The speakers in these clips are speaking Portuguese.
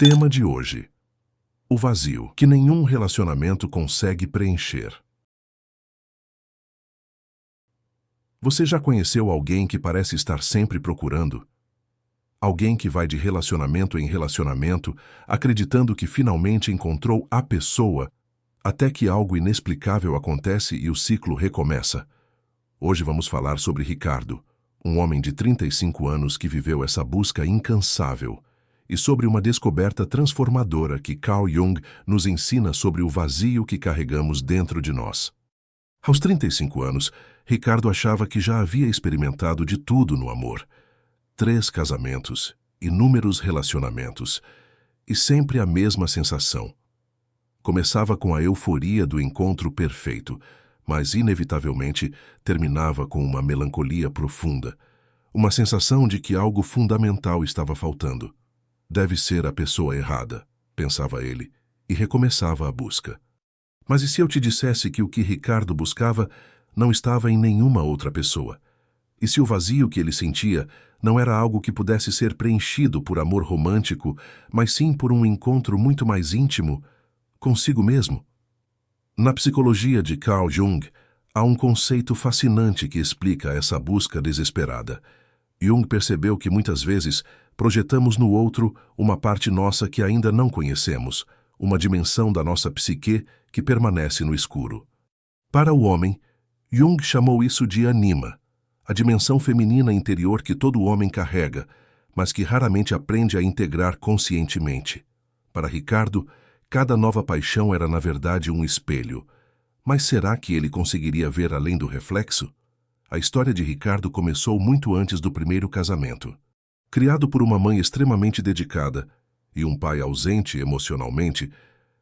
Tema de hoje: o vazio que nenhum relacionamento consegue preencher. Você já conheceu alguém que parece estar sempre procurando? Alguém que vai de relacionamento em relacionamento, acreditando que finalmente encontrou a pessoa, até que algo inexplicável acontece e o ciclo recomeça. Hoje vamos falar sobre Ricardo, um homem de 35 anos que viveu essa busca incansável, e sobre uma descoberta transformadora que Carl Jung nos ensina sobre o vazio que carregamos dentro de nós. Aos 35 anos, Ricardo achava que já havia experimentado de tudo no amor. 3 casamentos, inúmeros relacionamentos, e sempre a mesma sensação. Começava com a euforia do encontro perfeito, mas inevitavelmente terminava com uma melancolia profunda, uma sensação de que algo fundamental estava faltando. Deve ser a pessoa errada, pensava ele, e recomeçava a busca. Mas e se eu te dissesse que o que Ricardo buscava não estava em nenhuma outra pessoa? E se o vazio que ele sentia não era algo que pudesse ser preenchido por amor romântico, mas sim por um encontro muito mais íntimo, consigo mesmo? Na psicologia de Carl Jung, há um conceito fascinante que explica essa busca desesperada. Jung percebeu que muitas vezes projetamos no outro uma parte nossa que ainda não conhecemos, uma dimensão da nossa psique que permanece no escuro. Para o homem, Jung chamou isso de anima, a dimensão feminina interior que todo homem carrega, mas que raramente aprende a integrar conscientemente. Para Ricardo, cada nova paixão era na verdade um espelho. Mas será que ele conseguiria ver além do reflexo? A história de Ricardo começou muito antes do primeiro casamento. Criado por uma mãe extremamente dedicada e um pai ausente emocionalmente,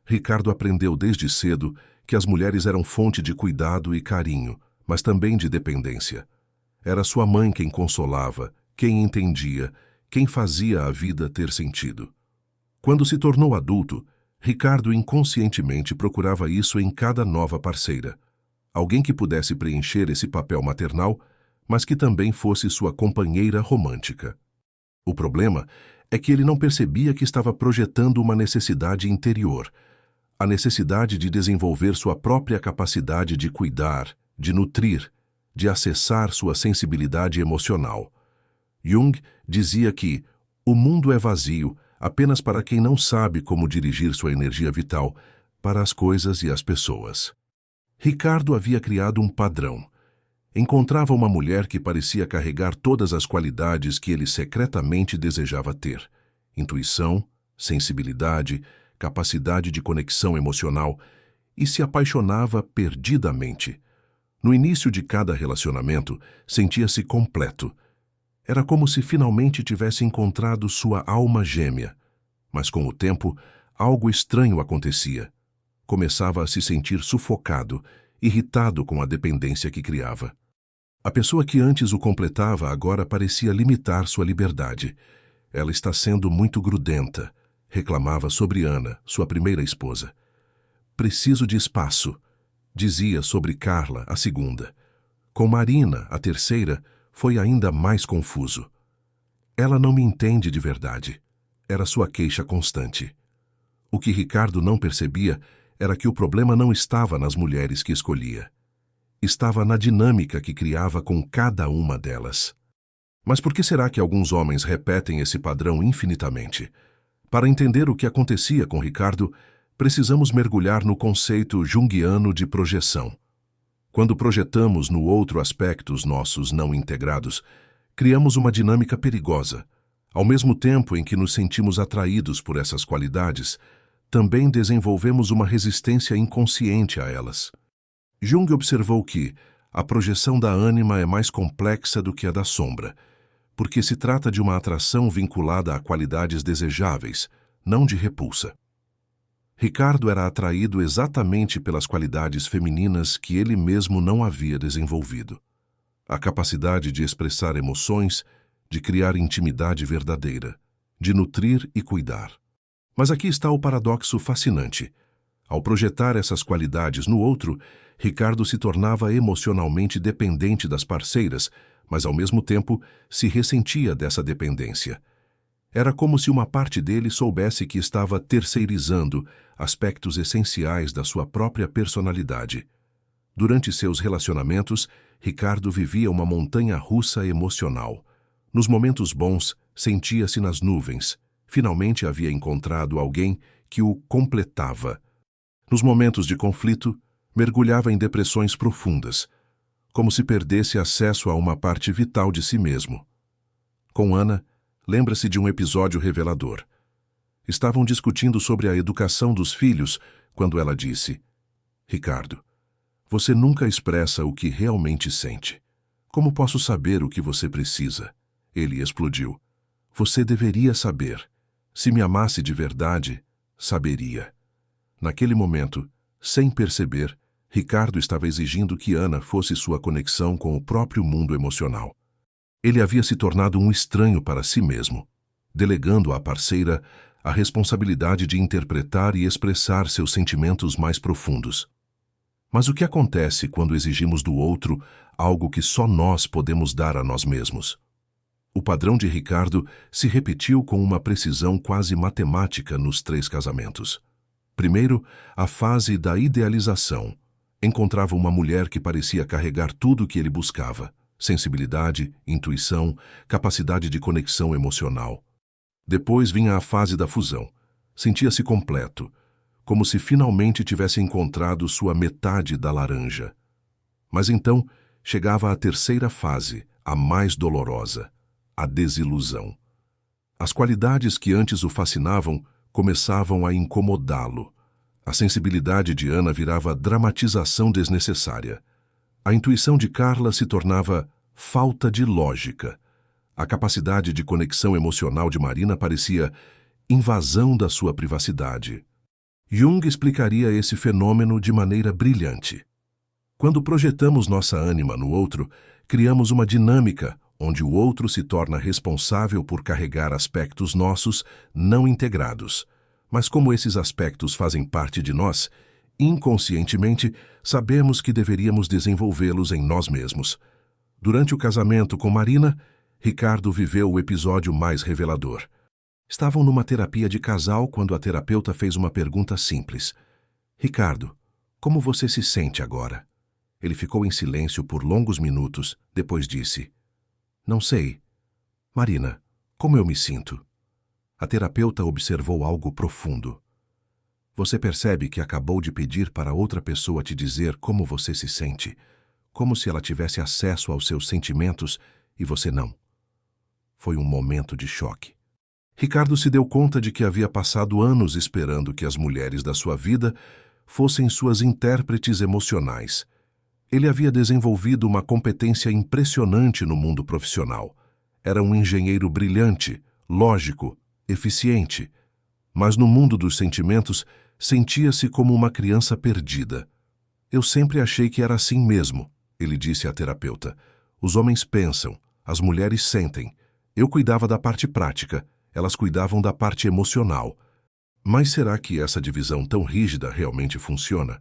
Ricardo aprendeu desde cedo que as mulheres eram fonte de cuidado e carinho, mas também de dependência. Era sua mãe quem consolava, quem entendia, quem fazia a vida ter sentido. Quando se tornou adulto, Ricardo inconscientemente procurava isso em cada nova parceira. Alguém que pudesse preencher esse papel maternal, mas que também fosse sua companheira romântica. O problema é que ele não percebia que estava projetando uma necessidade interior, a necessidade de desenvolver sua própria capacidade de cuidar, de nutrir, de acessar sua sensibilidade emocional. Jung dizia que o mundo é vazio apenas para quem não sabe como dirigir sua energia vital para as coisas e as pessoas. Ricardo havia criado um padrão. Encontrava uma mulher que parecia carregar todas as qualidades que ele secretamente desejava ter: intuição, sensibilidade, capacidade de conexão emocional, e se apaixonava perdidamente. No início de cada relacionamento, sentia-se completo. Era como se finalmente tivesse encontrado sua alma gêmea. Mas com o tempo, algo estranho acontecia. Começava a se sentir sufocado, irritado com a dependência que criava. A pessoa que antes o completava agora parecia limitar sua liberdade. Ela está sendo muito grudenta, reclamava sobre Ana, sua primeira esposa. Preciso de espaço, dizia sobre Carla, a segunda. Com Marina, a terceira, foi ainda mais confuso. Ela não me entende de verdade. Era sua queixa constante. O que Ricardo não percebia era que o problema não estava nas mulheres que escolhia. Estava na dinâmica que criava com cada uma delas. Mas por que será que alguns homens repetem esse padrão infinitamente? Para entender o que acontecia com Ricardo, precisamos mergulhar no conceito junguiano de projeção. Quando projetamos no outro aspectos nossos não integrados, criamos uma dinâmica perigosa. Ao mesmo tempo em que nos sentimos atraídos por essas qualidades, também desenvolvemos uma resistência inconsciente a elas. Jung observou que a projeção da ânima é mais complexa do que a da sombra, porque se trata de uma atração vinculada a qualidades desejáveis, não de repulsa. Ricardo era atraído exatamente pelas qualidades femininas que ele mesmo não havia desenvolvido. A capacidade de expressar emoções, de criar intimidade verdadeira, de nutrir e cuidar. Mas aqui está o paradoxo fascinante. Ao projetar essas qualidades no outro, Ricardo se tornava emocionalmente dependente das parceiras, mas ao mesmo tempo se ressentia dessa dependência. Era como se uma parte dele soubesse que estava terceirizando aspectos essenciais da sua própria personalidade. Durante seus relacionamentos, Ricardo vivia uma montanha-russa emocional. Nos momentos bons, sentia-se nas nuvens. Finalmente havia encontrado alguém que o completava. Nos momentos de conflito, mergulhava em depressões profundas, como se perdesse acesso a uma parte vital de si mesmo. Com Ana, lembra-se de um episódio revelador. Estavam discutindo sobre a educação dos filhos quando ela disse: Ricardo, você nunca expressa o que realmente sente. Como posso saber o que você precisa? Ele explodiu. Você deveria saber. Se me amasse de verdade, saberia. Naquele momento, sem perceber, Ricardo estava exigindo que Ana fosse sua conexão com o próprio mundo emocional. Ele havia se tornado um estranho para si mesmo, delegando à parceira a responsabilidade de interpretar e expressar seus sentimentos mais profundos. Mas o que acontece quando exigimos do outro algo que só nós podemos dar a nós mesmos? O padrão de Ricardo se repetiu com uma precisão quase matemática nos 3 casamentos. Primeiro, a fase da idealização. Encontrava uma mulher que parecia carregar tudo o que ele buscava: sensibilidade, intuição, capacidade de conexão emocional. Depois vinha a fase da fusão. Sentia-se completo, como se finalmente tivesse encontrado sua metade da laranja. Mas então chegava a terceira fase, a mais dolorosa: a desilusão. As qualidades que antes o fascinavam começavam a incomodá-lo. A sensibilidade de Ana virava dramatização desnecessária. A intuição de Carla se tornava falta de lógica. A capacidade de conexão emocional de Marina parecia invasão da sua privacidade. Jung explicaria esse fenômeno de maneira brilhante. Quando projetamos nossa ânima no outro, criamos uma dinâmica onde o outro se torna responsável por carregar aspectos nossos não integrados. Mas como esses aspectos fazem parte de nós, inconscientemente sabemos que deveríamos desenvolvê-los em nós mesmos. Durante o casamento com Marina, Ricardo viveu o episódio mais revelador. Estavam numa terapia de casal quando a terapeuta fez uma pergunta simples: Ricardo, como você se sente agora? Ele ficou em silêncio por longos minutos, depois disse: Não sei. Marina, como eu me sinto? A terapeuta observou algo profundo. Você percebe que acabou de pedir para outra pessoa te dizer como você se sente, como se ela tivesse acesso aos seus sentimentos e você não. Foi um momento de choque. Ricardo se deu conta de que havia passado anos esperando que as mulheres da sua vida fossem suas intérpretes emocionais. Ele havia desenvolvido uma competência impressionante no mundo profissional. Era um engenheiro brilhante, lógico, eficiente. Mas no mundo dos sentimentos, sentia-se como uma criança perdida. Eu sempre achei que era assim mesmo, ele disse à terapeuta. Os homens pensam, as mulheres sentem. Eu cuidava da parte prática, elas cuidavam da parte emocional. Mas será que essa divisão tão rígida realmente funciona?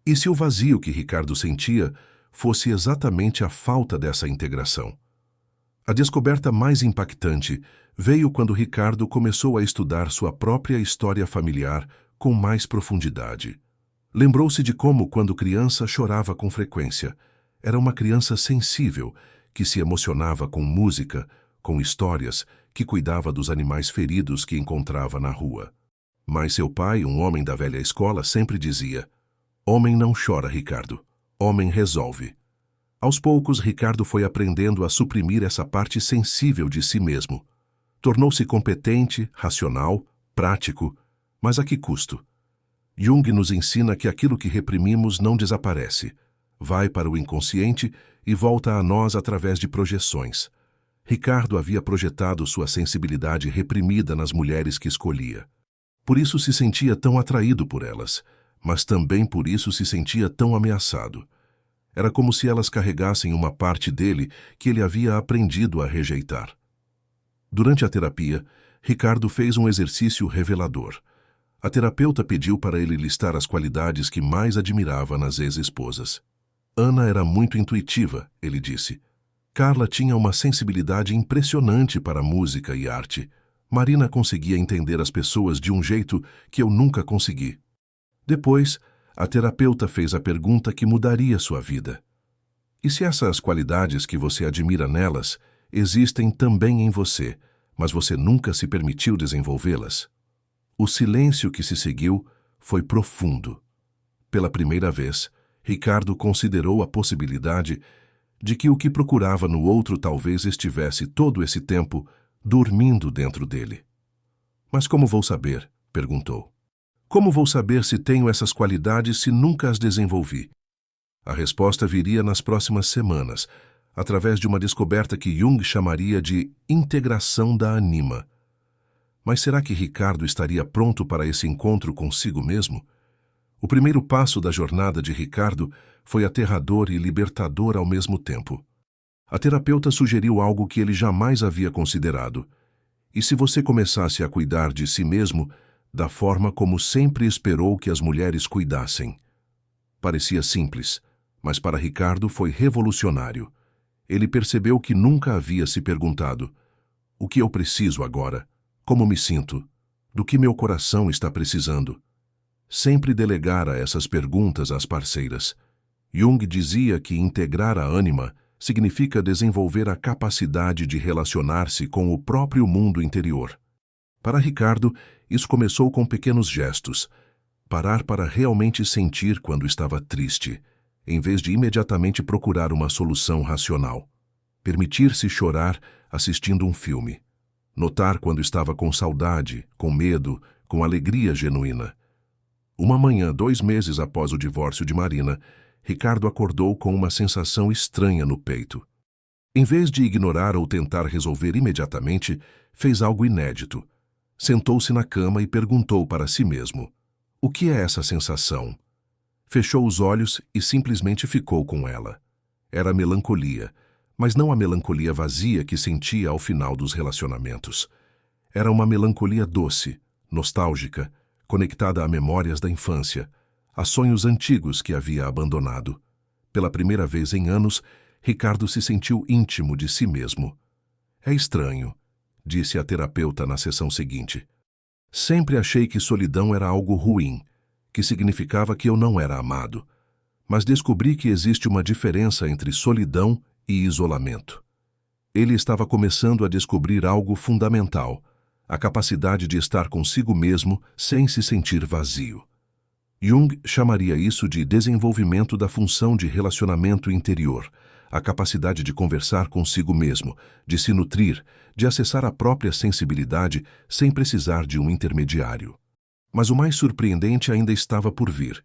E se o vazio que Ricardo sentia fosse exatamente a falta dessa integração? A descoberta mais impactante veio quando Ricardo começou a estudar sua própria história familiar com mais profundidade. Lembrou-se de como, quando criança, chorava com frequência. Era uma criança sensível, que se emocionava com música, com histórias, que cuidava dos animais feridos que encontrava na rua. Mas seu pai, um homem da velha escola, sempre dizia: Homem não chora, Ricardo. Homem resolve. Aos poucos, Ricardo foi aprendendo a suprimir essa parte sensível de si mesmo. Tornou-se competente, racional, prático, mas a que custo? Jung nos ensina que aquilo que reprimimos não desaparece. Vai para o inconsciente e volta a nós através de projeções. Ricardo havia projetado sua sensibilidade reprimida nas mulheres que escolhia. Por isso se sentia tão atraído por elas, mas também por isso se sentia tão ameaçado. Era como se elas carregassem uma parte dele que ele havia aprendido a rejeitar. Durante a terapia, Ricardo fez um exercício revelador. A terapeuta pediu para ele listar as qualidades que mais admirava nas ex-esposas. Ana era muito intuitiva, ele disse. Carla tinha uma sensibilidade impressionante para música e arte. Marina conseguia entender as pessoas de um jeito que eu nunca consegui. Depois, a terapeuta fez a pergunta que mudaria sua vida. E se essas qualidades que você admira nelas existem também em você, mas você nunca se permitiu desenvolvê-las? O silêncio que se seguiu foi profundo. Pela primeira vez, Ricardo considerou a possibilidade de que o que procurava no outro talvez estivesse todo esse tempo dormindo dentro dele. Mas como vou saber? Perguntou. Como vou saber se tenho essas qualidades se nunca as desenvolvi? A resposta viria nas próximas semanas, através de uma descoberta que Jung chamaria de integração da ânima. Mas será que Ricardo estaria pronto para esse encontro consigo mesmo? O primeiro passo da jornada de Ricardo foi aterrador e libertador ao mesmo tempo. A terapeuta sugeriu algo que ele jamais havia considerado. E se você começasse a cuidar de si mesmo da forma como sempre esperou que as mulheres cuidassem? Parecia simples, mas para Ricardo foi revolucionário. Ele percebeu que nunca havia se perguntado: o que eu preciso agora? Como me sinto? Do que meu coração está precisando? Sempre delegara essas perguntas às parceiras. Jung dizia que integrar a ânima significa desenvolver a capacidade de relacionar-se com o próprio mundo interior. Para Ricardo, isso começou com pequenos gestos. Parar para realmente sentir quando estava triste, em vez de imediatamente procurar uma solução racional. Permitir-se chorar assistindo um filme. Notar quando estava com saudade, com medo, com alegria genuína. Uma manhã, 2 meses após o divórcio de Marina, Ricardo acordou com uma sensação estranha no peito. Em vez de ignorar ou tentar resolver imediatamente, fez algo inédito. Sentou-se na cama e perguntou para si mesmo: o que é essa sensação? Fechou os olhos e simplesmente ficou com ela. Era melancolia, mas não a melancolia vazia que sentia ao final dos relacionamentos. Era uma melancolia doce, nostálgica, conectada a memórias da infância, a sonhos antigos que havia abandonado. Pela primeira vez em anos, Ricardo se sentiu íntimo de si mesmo. É estranho, disse a terapeuta na sessão seguinte. Sempre achei que solidão era algo ruim, que significava que eu não era amado. Mas descobri que existe uma diferença entre solidão e isolamento. Ele estava começando a descobrir algo fundamental: a capacidade de estar consigo mesmo sem se sentir vazio. Jung chamaria isso de desenvolvimento da função de relacionamento interior, a capacidade de conversar consigo mesmo, de se nutrir, de acessar a própria sensibilidade sem precisar de um intermediário. Mas o mais surpreendente ainda estava por vir.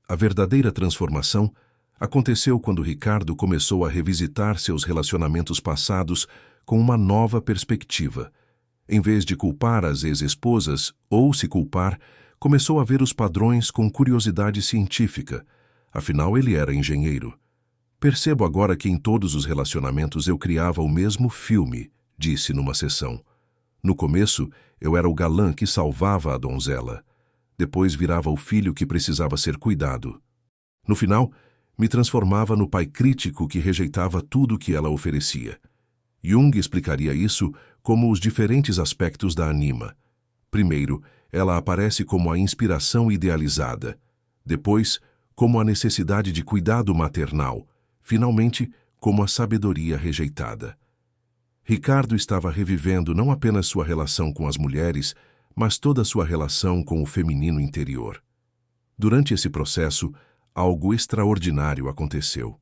A verdadeira transformação aconteceu quando Ricardo começou a revisitar seus relacionamentos passados com uma nova perspectiva. Em vez de culpar as ex-esposas, ou se culpar, começou a ver os padrões com curiosidade científica. Afinal, ele era engenheiro. Percebo agora que em todos os relacionamentos eu criava o mesmo filme, disse numa sessão. No começo, eu era o galã que salvava a donzela. Depois virava o filho que precisava ser cuidado. No final, me transformava no pai crítico que rejeitava tudo que ela oferecia. Jung explicaria isso como os diferentes aspectos da ânima. Primeiro, ela aparece como a inspiração idealizada. Depois, como a necessidade de cuidado maternal. Finalmente, como a sabedoria rejeitada. Ricardo estava revivendo não apenas sua relação com as mulheres, mas toda sua relação com o feminino interior. Durante esse processo, algo extraordinário aconteceu.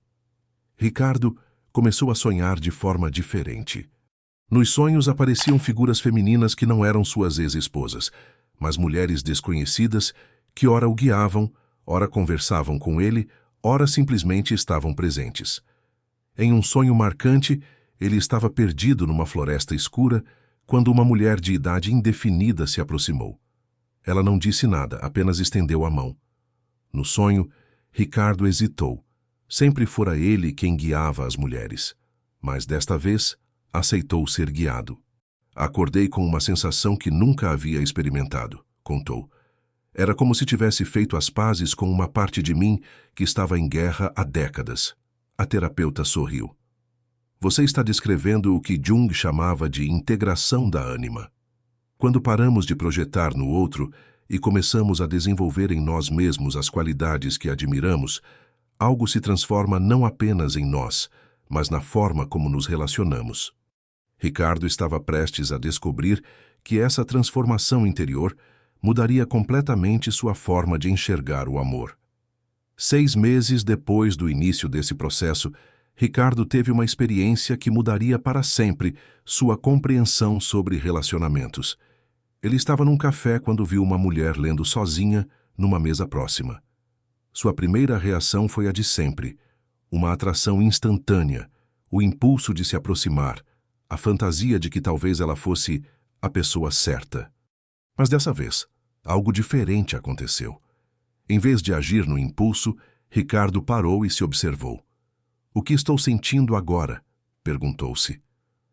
Ricardo começou a sonhar de forma diferente. Nos sonhos apareciam figuras femininas que não eram suas ex-esposas, mas mulheres desconhecidas que ora o guiavam, ora conversavam com ele, ora simplesmente estavam presentes. Em um sonho marcante, ele estava perdido numa floresta escura quando uma mulher de idade indefinida se aproximou. Ela não disse nada, apenas estendeu a mão. No sonho, Ricardo hesitou. Sempre fora ele quem guiava as mulheres. Mas desta vez, aceitou ser guiado. Acordei com uma sensação que nunca havia experimentado, contou. Era como se tivesse feito as pazes com uma parte de mim que estava em guerra há décadas. A terapeuta sorriu. Você está descrevendo o que Jung chamava de integração da ânima. Quando paramos de projetar no outro e começamos a desenvolver em nós mesmos as qualidades que admiramos, algo se transforma não apenas em nós, mas na forma como nos relacionamos. Ricardo estava prestes a descobrir que essa transformação interior mudaria completamente sua forma de enxergar o amor. 6 meses depois do início desse processo, Ricardo teve uma experiência que mudaria para sempre sua compreensão sobre relacionamentos. Ele estava num café quando viu uma mulher lendo sozinha numa mesa próxima. Sua primeira reação foi a de sempre, uma atração instantânea, o impulso de se aproximar, a fantasia de que talvez ela fosse a pessoa certa. Mas dessa vez, algo diferente aconteceu. Em vez de agir no impulso, Ricardo parou e se observou. O que estou sentindo agora? Perguntou-se.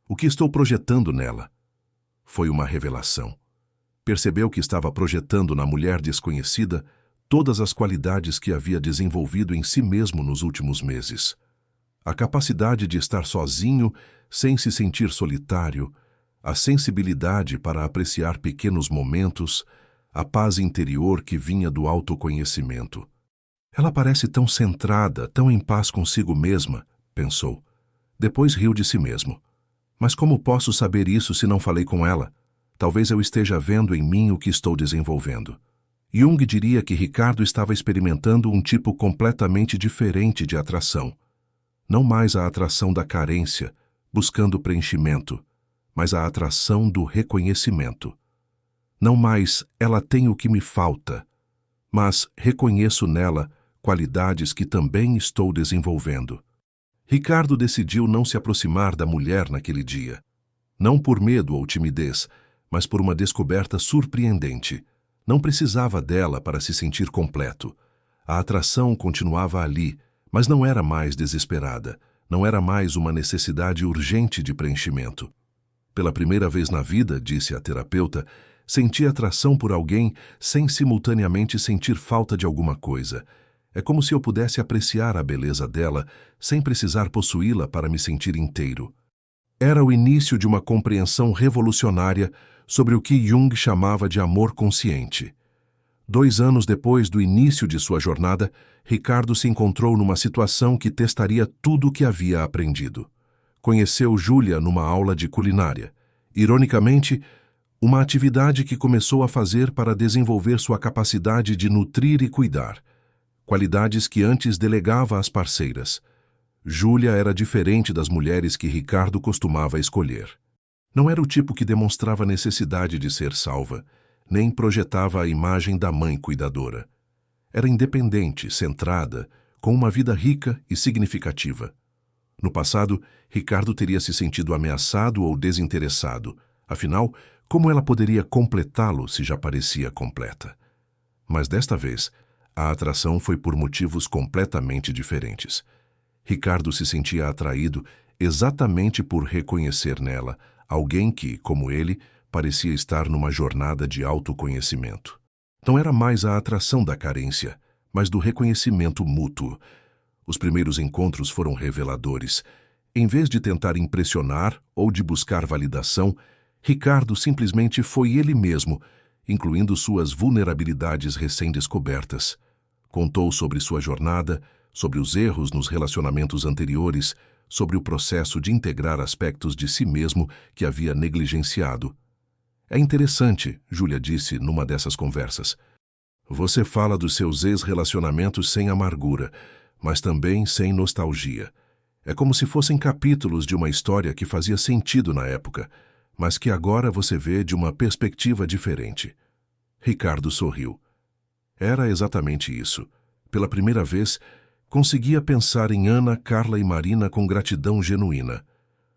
O que estou projetando nela? Foi uma revelação. Percebeu que estava projetando na mulher desconhecida todas as qualidades que havia desenvolvido em si mesmo nos últimos meses. A capacidade de estar sozinho sem se sentir solitário, a sensibilidade para apreciar pequenos momentos, a paz interior que vinha do autoconhecimento. Ela parece tão centrada, tão em paz consigo mesma, pensou. Depois riu de si mesmo. Mas como posso saber isso se não falei com ela? Talvez eu esteja vendo em mim o que estou desenvolvendo. Jung diria que Ricardo estava experimentando um tipo completamente diferente de atração. Não mais a atração da carência, buscando preenchimento, mas a atração do reconhecimento. Não mais ela tem o que me falta, mas reconheço nela qualidades que também estou desenvolvendo. Ricardo decidiu não se aproximar da mulher naquele dia. Não por medo ou timidez, mas por uma descoberta surpreendente. Não precisava dela para se sentir completo. A atração continuava ali, mas não era mais desesperada. Não era mais uma necessidade urgente de preenchimento. Pela primeira vez na vida, disse a terapeuta, senti atração por alguém sem simultaneamente sentir falta de alguma coisa. É como se eu pudesse apreciar a beleza dela sem precisar possuí-la para me sentir inteiro. Era o início de uma compreensão revolucionária sobre o que Jung chamava de amor consciente. 2 anos depois do início de sua jornada, Ricardo se encontrou numa situação que testaria tudo o que havia aprendido. Conheceu Júlia numa aula de culinária. Ironicamente, uma atividade que começou a fazer para desenvolver sua capacidade de nutrir e cuidar. Qualidades que antes delegava às parceiras. Júlia era diferente das mulheres que Ricardo costumava escolher. Não era o tipo que demonstrava necessidade de ser salva, nem projetava a imagem da mãe cuidadora. Era independente, centrada, com uma vida rica e significativa. No passado, Ricardo teria se sentido ameaçado ou desinteressado. Afinal, como ela poderia completá-lo se já parecia completa? Mas desta vez, a atração foi por motivos completamente diferentes. Ricardo se sentia atraído exatamente por reconhecer nela alguém que, como ele, parecia estar numa jornada de autoconhecimento. Não era mais a atração da carência, mas do reconhecimento mútuo. Os primeiros encontros foram reveladores. Em vez de tentar impressionar ou de buscar validação, Ricardo simplesmente foi ele mesmo, incluindo suas vulnerabilidades recém-descobertas. Contou sobre sua jornada, sobre os erros nos relacionamentos anteriores, sobre o processo de integrar aspectos de si mesmo que havia negligenciado. É interessante, Júlia disse numa dessas conversas. Você fala dos seus ex-relacionamentos sem amargura, mas também sem nostalgia. É como se fossem capítulos de uma história que fazia sentido na época, mas que agora você vê de uma perspectiva diferente. Ricardo sorriu. Era exatamente isso. Pela primeira vez, conseguia pensar em Ana, Carla e Marina com gratidão genuína.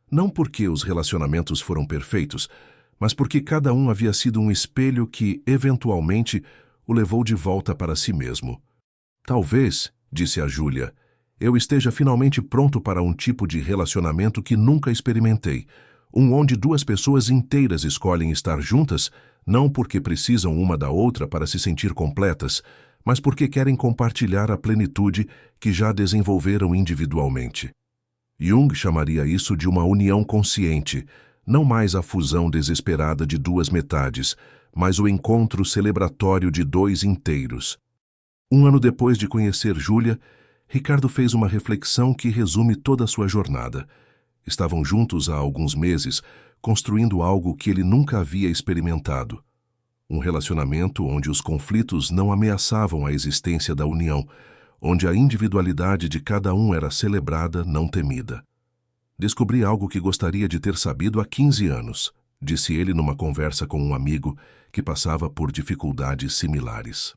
Não porque os relacionamentos foram perfeitos, mas porque cada um havia sido um espelho que, eventualmente, o levou de volta para si mesmo. Talvez, disse a Júlia, eu esteja finalmente pronto para um tipo de relacionamento que nunca experimentei, onde 2 pessoas inteiras escolhem estar juntas, não porque precisam uma da outra para se sentir completas, mas porque querem compartilhar a plenitude que já desenvolveram individualmente. Jung chamaria isso de uma união consciente, Não mais a fusão desesperada de duas metades, mas o encontro celebratório de dois inteiros. Um ano depois de conhecer Júlia, Ricardo fez uma reflexão que resume toda a sua jornada. Estavam juntos há alguns meses, construindo algo que ele nunca havia experimentado. Um relacionamento onde os conflitos não ameaçavam a existência da união, onde a individualidade de cada um era celebrada, não temida. Descobri algo que gostaria de ter sabido há 15 anos, disse ele numa conversa com um amigo que passava por dificuldades similares.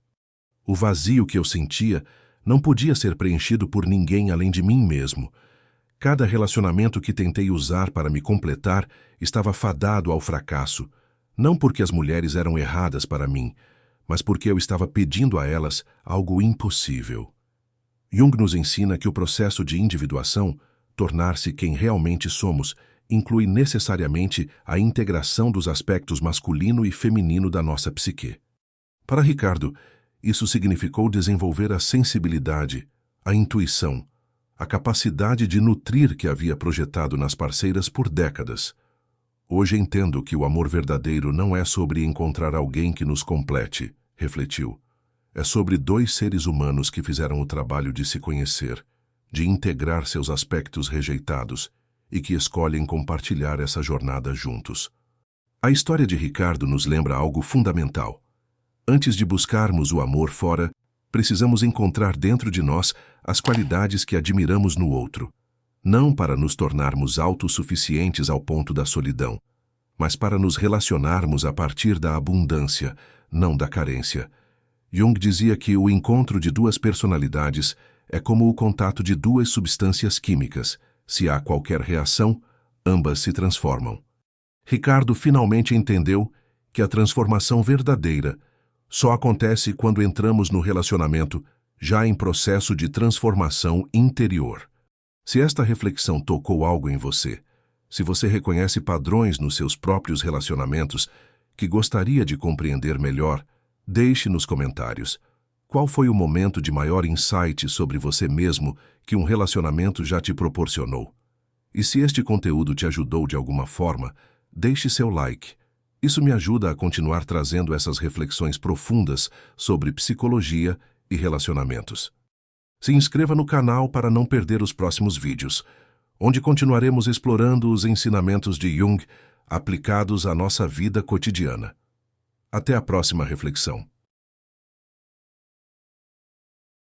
O vazio que eu sentia não podia ser preenchido por ninguém além de mim mesmo. Cada relacionamento que tentei usar para me completar estava fadado ao fracasso, não porque as mulheres eram erradas para mim, mas porque eu estava pedindo a elas algo impossível. Jung nos ensina que o processo de individuação, tornar-se quem realmente somos, inclui necessariamente a integração dos aspectos masculino e feminino da nossa psique. Para Ricardo, isso significou desenvolver a sensibilidade, a intuição, a capacidade de nutrir que havia projetado nas parceiras por décadas. Hoje entendo que o amor verdadeiro não é sobre encontrar alguém que nos complete, refletiu. É sobre dois seres humanos que fizeram o trabalho de se conhecer, de integrar seus aspectos rejeitados e que escolhem compartilhar essa jornada juntos. A história de Ricardo nos lembra algo fundamental. Antes de buscarmos o amor fora, precisamos encontrar dentro de nós as qualidades que admiramos no outro, não para nos tornarmos autossuficientes ao ponto da solidão, mas para nos relacionarmos a partir da abundância, não da carência. Jung dizia que o encontro de duas personalidades é como o contato de duas substâncias químicas. Se há qualquer reação, ambas se transformam. Ricardo finalmente entendeu que a transformação verdadeira só acontece quando entramos no relacionamento já em processo de transformação interior. Se esta reflexão tocou algo em você, se você reconhece padrões nos seus próprios relacionamentos que gostaria de compreender melhor, deixe nos comentários. Qual foi o momento de maior insight sobre você mesmo que um relacionamento já te proporcionou? E se este conteúdo te ajudou de alguma forma, deixe seu like. Isso me ajuda a continuar trazendo essas reflexões profundas sobre psicologia e relacionamentos. Se inscreva no canal para não perder os próximos vídeos, onde continuaremos explorando os ensinamentos de Jung aplicados à nossa vida cotidiana. Até a próxima reflexão.